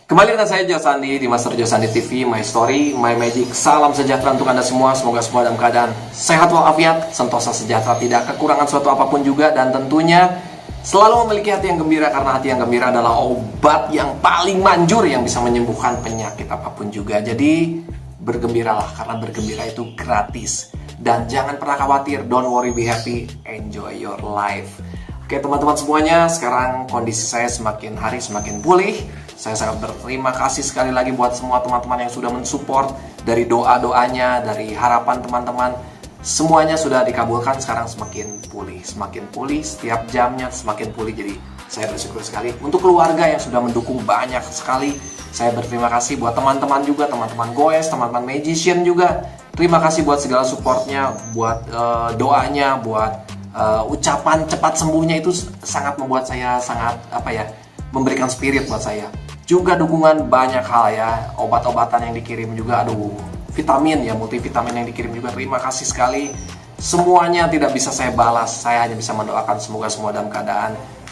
Kembali dengan saya Josandi di Master Josandi TV, My Story, My Magic. Salam sejahtera untuk Anda semua. Semoga semua dalam keadaan sehat walafiat, sentosa sejahtera, tidak kekurangan suatu apapun juga, dan tentunya selalu memiliki hati yang gembira, karena hati yang gembira adalah obat yang paling manjur yang bisa menyembuhkan penyakit apapun juga. Jadi bergembiralah, karena bergembira itu gratis. Dan jangan pernah khawatir, don't worry, be happy, enjoy your life. Oke teman-teman semuanya, sekarang kondisi saya semakin hari semakin pulih. Saya sangat berterima kasih sekali lagi buat semua teman-teman yang sudah mensupport, dari doa-doanya, dari harapan teman-teman. Semuanya sudah dikabulkan, sekarang semakin pulih, setiap jamnya semakin pulih. Jadi saya bersyukur sekali untuk keluarga yang sudah mendukung banyak sekali. Saya berterima kasih buat teman-teman juga, teman-teman goes, teman-teman magician juga. Terima kasih buat segala supportnya, buat doanya, buat ucapan cepat sembuhnya. Itu sangat membuat saya sangat memberikan spirit buat saya. Juga dukungan banyak hal ya, obat-obatan yang dikirim juga, vitamin ya, multivitamin yang dikirim juga. Terima kasih sekali. Semuanya tidak bisa saya balas, saya hanya bisa mendoakan semoga semua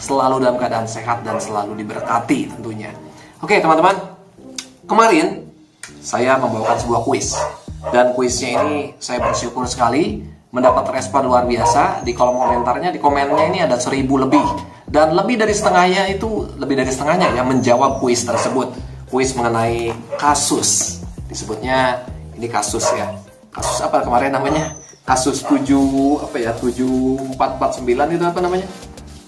selalu dalam keadaan sehat dan selalu diberkati tentunya. Oke teman-teman, kemarin saya membawakan sebuah kuis, dan kuisnya ini saya bersyukur sekali mendapat respon luar biasa. Di kolom komentarnya, di komennya ini ada 1000 lebih. Dan lebih dari setengahnya yang menjawab kuis tersebut. Kuis mengenai kasus. Disebutnya ini kasus ya. Kasus apa kemarin namanya? Kasus 7449 itu apa namanya?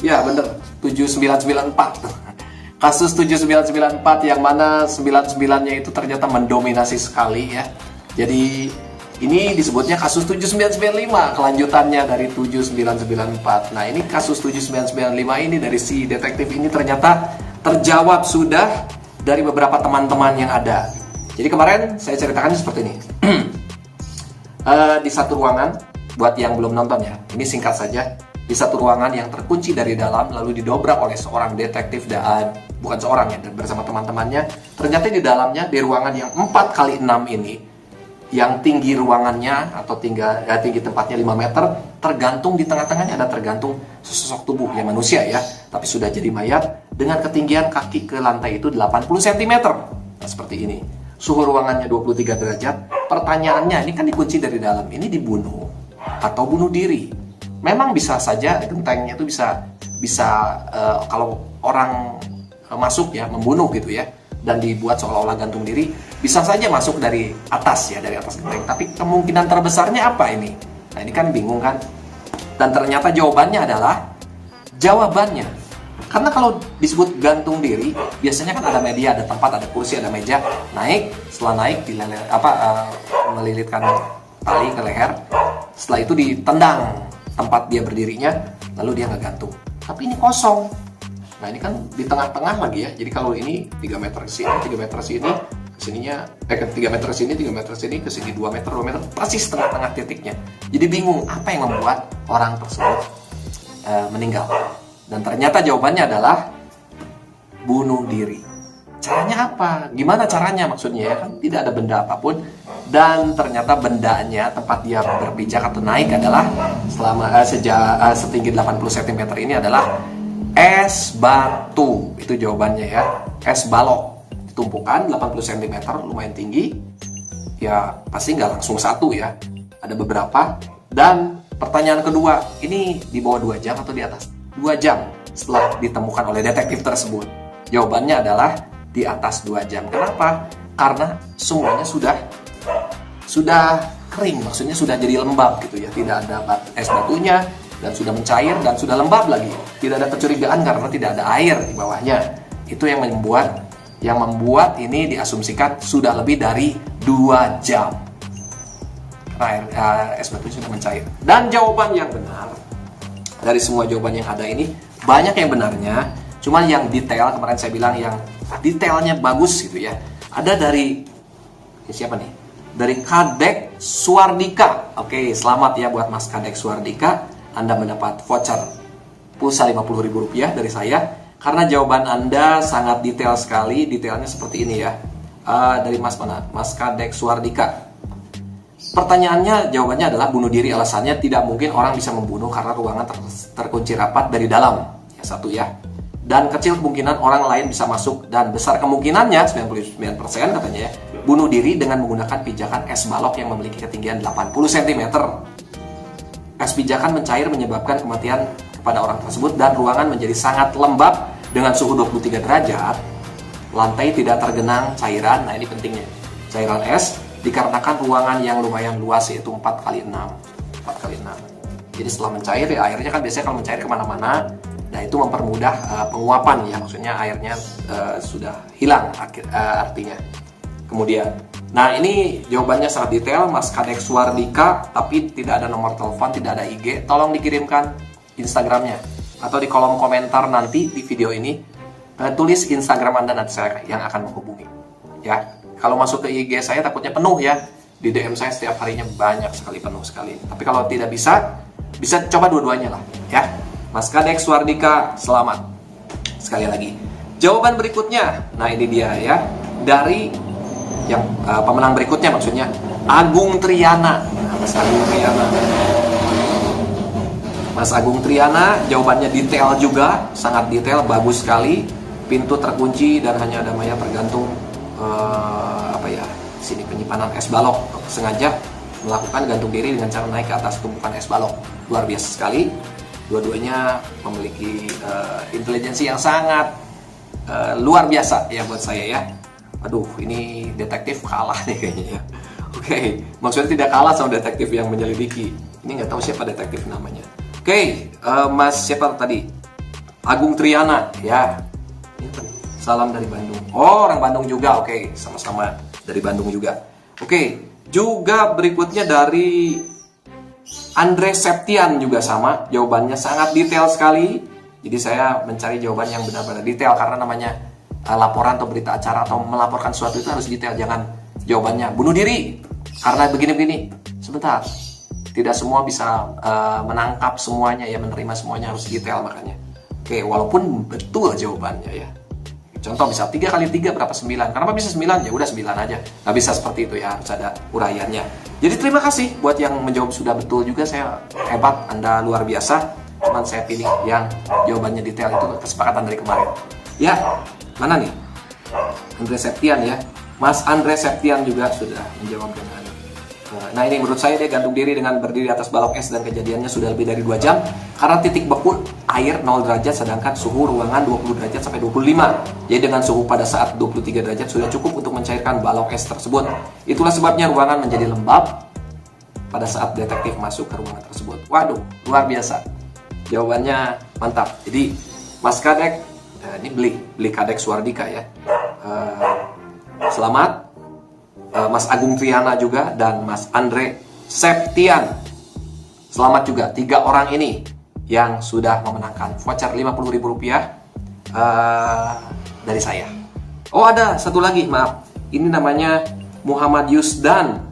Ya bener, 7994. Kasus 7994 yang mana 99-nya itu ternyata mendominasi sekali ya. Jadi ini disebutnya kasus 7995, kelanjutannya dari 7994. Nah, ini kasus 7995 ini dari si detektif ini ternyata terjawab sudah dari beberapa teman-teman yang ada. Jadi kemarin saya ceritakan seperti ini. Di satu ruangan, buat yang belum nonton ya, ini singkat saja. Di satu ruangan yang terkunci dari dalam, lalu didobrak oleh seorang detektif, dan bukan seorang ya, bersama teman-temannya. Ternyata di dalamnya, di ruangan yang 4x6 ini, yang tinggi ruangannya atau tinggi tempatnya 5 meter, tergantung di tengah-tengahnya ada tergantung sesosok tubuh ya, manusia ya, tapi sudah jadi mayat, dengan ketinggian kaki ke lantai itu 80 cm. Nah, seperti ini. Suhu ruangannya 23 derajat. Pertanyaannya, ini kan dikunci dari dalam, ini dibunuh atau bunuh diri? Memang bisa saja gentengnya itu bisa kalau orang masuk ya, membunuh gitu ya, dan dibuat seolah-olah gantung diri, bisa saja masuk dari atas ya, dari atas genteng. Tapi kemungkinan terbesarnya apa ini? Nah, ini kan bingung kan? Dan ternyata jawabannya adalah karena kalau disebut gantung diri, biasanya kan ada media, ada tempat, ada kursi, ada meja. Setelah naik melilitkan tali ke leher. Setelah itu ditendang tempat dia berdirinya, lalu dia ngegantung. Tapi ini kosong. Nah, ini kan di tengah-tengah lagi ya. Jadi kalau ini 3 meter sini, 3 meter sini, kesininya 3 meter sini, 3 meter sini, kesini 2 meter, persis tengah-tengah titiknya. Jadi bingung apa yang membuat orang tersebut meninggal. Dan ternyata jawabannya adalah bunuh diri. Caranya apa? Gimana caranya maksudnya ya? Kan tidak ada benda apapun. Dan ternyata bendanya, tempat dia berpijak atau naik adalah setinggi 80 cm ini adalah es batu. Itu jawabannya ya. Es balok. Tumpukan 80 cm, lumayan tinggi. Ya pasti nggak langsung satu ya. Ada beberapa. Dan pertanyaan kedua, ini di bawah 2 jam atau di atas? 2 jam setelah ditemukan oleh detektif tersebut. Jawabannya adalah di atas 2 jam. Kenapa? Karena semuanya sudah kering, maksudnya sudah jadi lembab gitu ya. Tidak ada es batunya, dan sudah mencair, dan sudah lembab lagi. Tidak ada kecurigaan karena tidak ada air di bawahnya. Itu yang membuat ini diasumsikan sudah lebih dari 2 jam. Karena es batunya sudah mencair. Dan jawaban yang benar dari semua jawaban yang ada ini, banyak yang benarnya, cuman yang detail, kemarin saya bilang yang detailnya bagus gitu ya, ada dari siapa nih? Dari Kadek Suardika. Oke, selamat ya buat Mas Kadek Suardika. Anda mendapat voucher pulsa Rp50.000 dari saya, karena jawaban Anda sangat detail sekali. Detailnya seperti ini ya. Dari Mas Kadek Suardika. Pertanyaannya, jawabannya adalah bunuh diri. Alasannya, tidak mungkin orang bisa membunuh karena ruangan terkunci rapat dari dalam. Ya, satu ya. dan kecil kemungkinan orang lain bisa masuk, dan besar kemungkinannya 99% katanya ya, bunuh diri dengan menggunakan pijakan es balok yang memiliki ketinggian 80 cm. Es pijakan mencair menyebabkan kematian kepada orang tersebut, dan ruangan menjadi sangat lembab dengan suhu 23 derajat. Lantai tidak tergenang cairan. Nah, ini pentingnya. Cairan es dikarenakan ruangan yang lumayan luas, yaitu 4x6. 4x6. Jadi setelah mencair, ya airnya kan biasanya kalau mencair kemana-mana, nah itu mempermudah penguapan ya, maksudnya airnya sudah hilang artinya. Kemudian, nah ini jawabannya sangat detail, Mas Kadek Suardika, tapi tidak ada nomor telepon, tidak ada IG. Tolong dikirimkan Instagramnya atau di kolom komentar nanti di video ini, tulis Instagram Anda, nanti saya yang akan menghubungi. Ya, kalau masuk ke IG saya takutnya penuh ya. Di DM saya setiap harinya banyak sekali, penuh sekali. Tapi kalau tidak bisa coba dua-duanya lah ya. Mas Kadek Suardika, selamat sekali lagi. Jawaban berikutnya, nah ini dia ya, dari yang pemenang berikutnya, maksudnya Agung Triana. Mas Agung Triana. Mas Agung Triana, jawabannya detail juga, sangat detail, bagus sekali. Pintu terkunci dan hanya ada mayat tergantung sini penyimpanan es balok. Sengaja melakukan gantung diri dengan cara naik ke atas tumpukan es balok. Luar biasa sekali. Dua-duanya memiliki intelijensi yang sangat luar biasa ya buat saya ya. Aduh, ini detektif kalah nih kayaknya ya. Oke, maksudnya tidak kalah sama detektif yang menyelidiki. Ini nggak tahu siapa detektif namanya. Oke, Mas siapa tadi? Agung Triana ya. Salam dari Bandung. Oh, orang Bandung juga. Oke, sama-sama dari Bandung juga. Oke, juga berikutnya dari Andre Septian, juga sama. Jawabannya sangat detail sekali. Jadi saya mencari jawaban yang benar-benar detail, karena namanya laporan atau berita acara atau melaporkan sesuatu itu harus detail. Jangan jawabannya bunuh diri karena begini-begini. Sebentar. Tidak semua bisa menangkap semuanya ya, menerima semuanya, harus detail makanya. Oke, walaupun betul jawabannya ya. Contoh bisa 3 kali 3 berapa? 9. Kenapa bisa 9? Ya udah 9 aja. Nggak bisa seperti itu ya, harus ada uraiannya. Jadi terima kasih buat yang menjawab sudah betul juga. Saya hebat, Anda luar biasa. Cuman saya pilih yang jawabannya detail, itu kesepakatan dari kemarin. Ya, mana nih? Andre Septian ya. Mas Andre Septian juga sudah menjawab dengan nah ini menurut saya dia gantung diri dengan berdiri atas balok es, dan kejadiannya sudah lebih dari 2 jam karena titik beku air 0 derajat sedangkan suhu ruangan 20 derajat sampai 25. Jadi dengan suhu pada saat 23 derajat sudah cukup untuk mencairkan balok es tersebut. Itulah sebabnya ruangan menjadi lembab pada saat detektif masuk ke ruangan tersebut. Waduh, luar biasa. Jawabannya mantap. Jadi Mas Kadek, ini beli Kadek Suardika ya. Selamat. Mas Agung Triana juga, dan Mas Andre Septian. Selamat juga 3 orang ini yang sudah memenangkan voucher Rp50.000 dari saya. Oh, ada satu lagi, maaf. Ini namanya Muhammad Yusdan.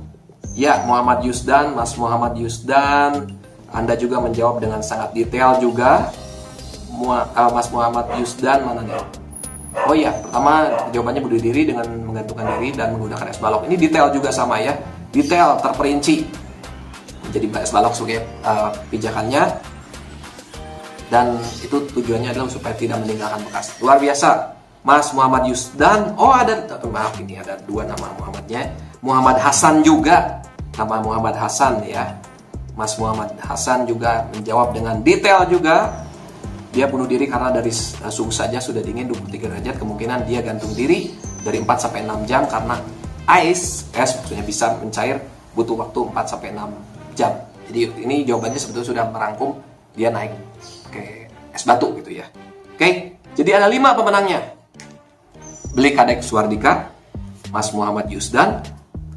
Ya, Muhammad Yusdan, Mas Muhammad Yusdan. Anda juga menjawab dengan sangat detail juga. Mas Muhammad Yusdan mana nih? Oh iya, pertama jawabannya bunuh diri dengan menggantungkan diri dan menggunakan es balok. Ini detail juga sama ya, detail terperinci. Jadi es balok sebagai pijakannya, dan itu tujuannya adalah supaya tidak meninggalkan bekas. Luar biasa, Mas Muhammad Yusdan. Oh ada, maaf ini ada 2 nama Muhammadnya. Muhammad Hasan juga, nama Muhammad Hasan ya. Mas Muhammad Hasan juga menjawab dengan detail juga. Dia bunuh diri karena dari suhu saja sudah dingin 23 derajat, kemungkinan dia gantung diri dari 4 sampai 6 jam karena es maksudnya bisa mencair, butuh waktu 4 sampai 6 jam. Jadi ini jawabannya sebetulnya sudah merangkum, dia naik ke es batu gitu ya. Oke, jadi ada 5 pemenangnya. Beli Kadek Suardika, Mas Muhammad Yusdan,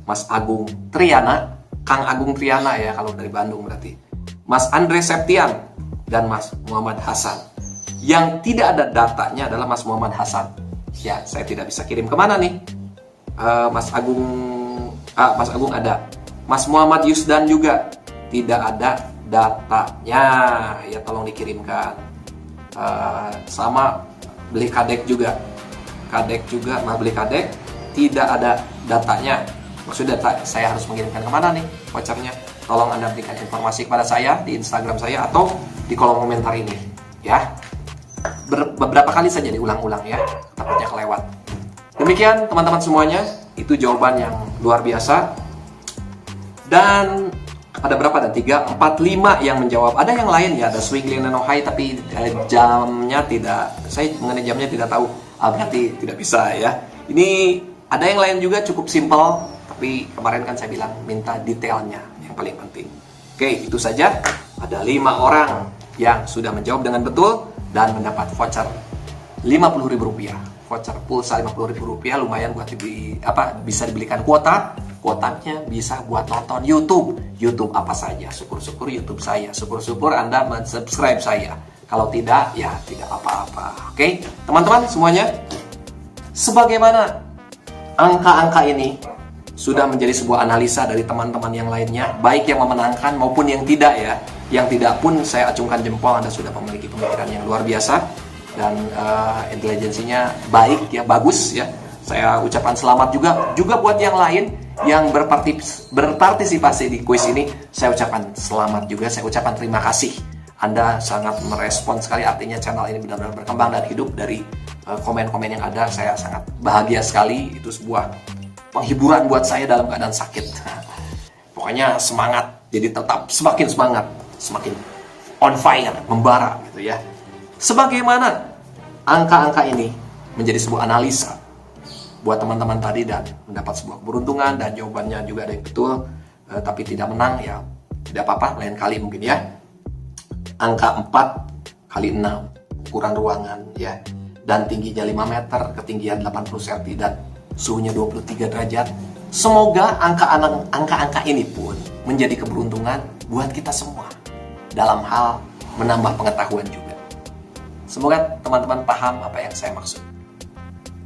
Mas Agung Triana, Kang Agung Triana ya kalau dari Bandung berarti, Mas Andre Septian, dan Mas Muhammad Hasan. Yang tidak ada datanya adalah Mas Muhammad Hasan. Ya, saya tidak bisa kirim kemana nih? Mas Agung ada. Mas Muhammad Yusdan juga tidak ada datanya. Ya, tolong dikirimkan. Sama beli Kadek juga. Beli Kadek tidak ada datanya. Maksudnya saya harus mengirimkan kemana nih vouchernya? Tolong Anda berikan informasi kepada saya di Instagram saya atau di kolom komentar ini ya. beberapa kali saja diulang-ulang ya, takutnya kelewat. Demikian teman-teman semuanya, itu jawaban yang luar biasa. Dan ada berapa? Ada 3, 4, 5 yang menjawab. Ada yang lain ya, ada Swigli Nenohai, tapi jamnya tidak, saya mengenai jamnya tidak tahu. Berarti tidak bisa ya. Ini ada yang lain juga cukup simpel, tapi kemarin kan saya bilang minta detailnya yang paling penting. Oke, itu saja. Ada 5 orang yang sudah menjawab dengan betul dan mendapat voucher Rp50.000. Voucher pulsa Rp50.000 lumayan buat bisa dibelikan kuota. Kuotanya bisa buat nonton YouTube. YouTube apa saja. Syukur-syukur YouTube saya. Syukur-syukur Anda mensubscribe saya. Kalau tidak, ya tidak apa-apa. Oke, teman-teman semuanya. Sebagaimana angka-angka ini sudah menjadi sebuah analisa dari teman-teman yang lainnya, baik yang memenangkan maupun yang tidak ya. Yang tidak pun saya acungkan jempol, Anda sudah memiliki pemikiran yang luar biasa dan intelijensinya baik ya, bagus ya. Saya ucapkan selamat juga buat yang lain yang berpartisipasi di kuis ini. Saya ucapkan selamat juga, saya ucapkan terima kasih. Anda sangat merespon sekali, artinya channel ini benar-benar berkembang dan hidup dari komen-komen yang ada. Saya sangat bahagia sekali, itu sebuah penghiburan buat saya dalam keadaan sakit. Pokoknya semangat, jadi tetap semakin semangat, semakin on fire, membara gitu ya. Sebagaimana angka-angka ini menjadi sebuah analisa buat teman-teman tadi dan mendapat sebuah keberuntungan dan jawabannya juga ada yang betul, tapi tidak menang ya tidak apa-apa, lain kali mungkin ya. Angka 4 kali 6 ukuran ruangan ya, dan tingginya 5 meter, ketinggian 80 cm dan suhunya 23 derajat. Semoga angka-angka ini pun menjadi keberuntungan buat kita semua dalam hal menambah pengetahuan juga. Semoga teman-teman paham apa yang saya maksud.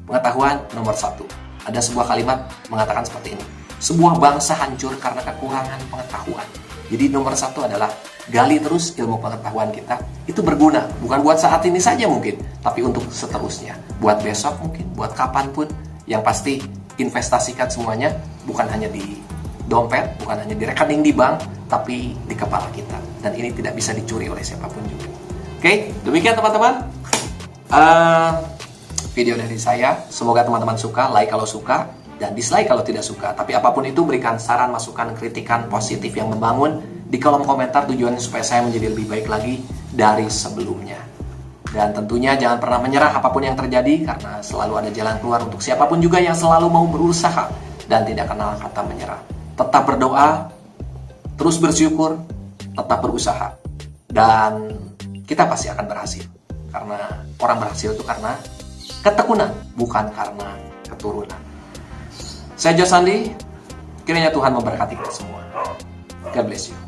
Pengetahuan nomor 1. Ada sebuah kalimat mengatakan seperti ini. Sebuah bangsa hancur karena kekurangan pengetahuan. Jadi nomor 1 adalah gali terus ilmu pengetahuan kita. Itu berguna, bukan buat saat ini saja mungkin, tapi untuk seterusnya. Buat besok mungkin, buat kapanpun. Yang pasti investasikan semuanya, bukan hanya di dompet, bukan hanya di rekening di bank, tapi di kepala kita. Dan ini tidak bisa dicuri oleh siapapun juga. Oke, demikian teman-teman. Video dari saya, semoga teman-teman suka, like kalau suka, dan dislike kalau tidak suka. Tapi apapun itu, berikan saran, masukan, kritikan positif yang membangun di kolom komentar, tujuannya supaya saya menjadi lebih baik lagi dari sebelumnya. Dan tentunya jangan pernah menyerah apapun yang terjadi, karena selalu ada jalan keluar untuk siapapun juga yang selalu mau berusaha dan tidak kenal kata menyerah. Tetap berdoa, terus bersyukur, tetap berusaha, dan kita pasti akan berhasil. Karena orang berhasil itu karena ketekunan, bukan karena keturunan. Saya Josandi, kiranya Tuhan memberkati kita semua. God bless you.